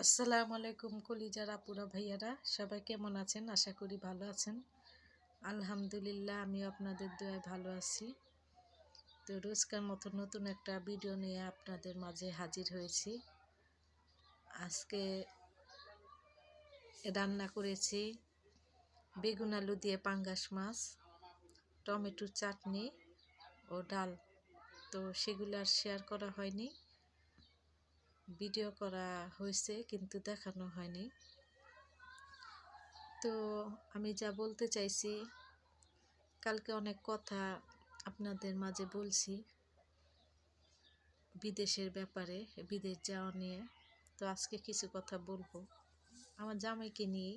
আসসালামু আলাইকুম কলিজার আপুরা ভাইয়ারা, সবাই কেমন আছেন? আশা করি ভালো আছেন। আলহামদুলিল্লাহ, আমিও আপনাদের দোয়ায় ভালো আছি। তো রোজকার মতো নতুন একটা ভিডিও নিয়ে আপনাদের মাঝে হাজির হয়েছি। আজকে রান্না করেছি বেগুন আলু দিয়ে পাঙ্গাস মাছ, টমেটোর চাটনি ও ডাল। তো সেগুলো আর শেয়ার করা হয়নি, ভিডিও করা হয়েছে কিন্তু দেখানো হয়নি। তো আমি যা বলতে চাইছি, কালকে অনেক কথা আপনাদের মাঝে বলছি বিদেশের ব্যাপারে, বিদেশ যাওয়া নিয়ে। তো আজকে কিছু কথা বলবো আমার জামাইকে নিয়ে।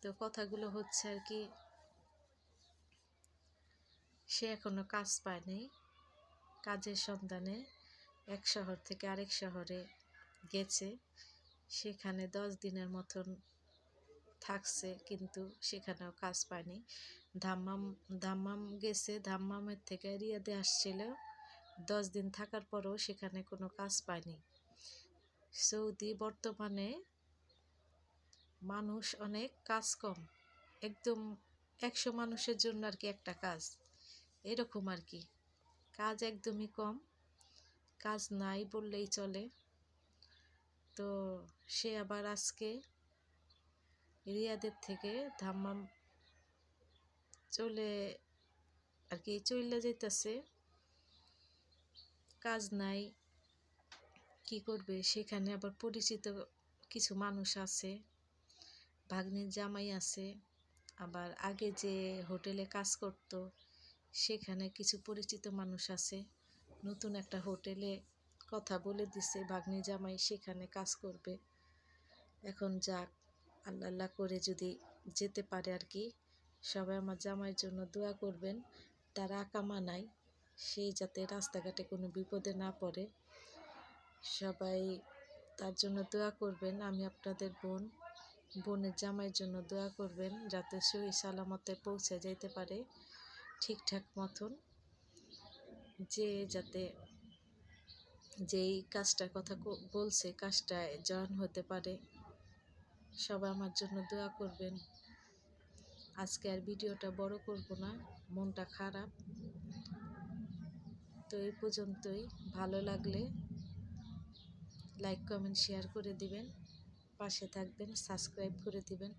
তো কথাগুলো হচ্ছে আর কি, সে এখনো কাজ পায়নি। কাজের সন্ধানে এক শহর থেকে আরেক শহরে গেছে, সেখানে 10 দিনের মতন থাকছে, কিন্তু সেখানেও কাজ পায়নি। দাম্মাম গেছে, দাম্মামের থেকে রিয়াদে আসছিল। 10 দিন থাকার পরও সেখানে কোনো কাজ পায়নি। সৌদি বর্তমানে মানুষ অনেক, কাজ কম, একদম 100 মানুষের জন্য আর কি একটা কাজ, এরকম আর কি। কাজ একদমই কম, কাজ নাই বললেই চলে। তো সে আবার আজকে রিয়াদের থেকে দাম্মাম চলে যেতেছে। কাজ নাই, কি করবে? সেখানে আবার পরিচিত কিছু মানুষ আছে, ভাগ্নির জামাই আছে, আবার আগে যে হোটেলে কাজ করত সেখানে কিছু পরিচিত মানুষ আছে। নতুন একটা হোটেলে কথা বলে দিছে ভাগ্নি জামাই, সেখানে কাজ করবে। এখন যাক, আল্লাহ আল্লাহ করে যদি যেতে পারে আর কি। সবাই আমার জামাইয়ের জন্য দোয়া করবেন, তার আকামা নাই, সেই যাতে রাস্তাঘাটে কোনো বিপদে না পড়ে। সবাই তার জন্য দোয়া করবেন। আমি আপনাদের বোনের জামাইয়ের জন্য দোয়া করবেন, যাতে সহি সালামতে পৌঁছে যেতে পারে ঠিকঠাক মতন, যাতে যেই কাজটার কথা বলছে কাজটায় জয়েন হতে পারে। সবাই আমার জন্য দোয়া করবেন। আজকে আর ভিডিওটা বড় করব না, মনটা খারাপ। তো এই পর্যন্তই। ভালো লাগলে লাইক কমেন্ট শেয়ার করে দিবেন, পাশে থাকবেন, সাবস্ক্রাইব করে দিবেন।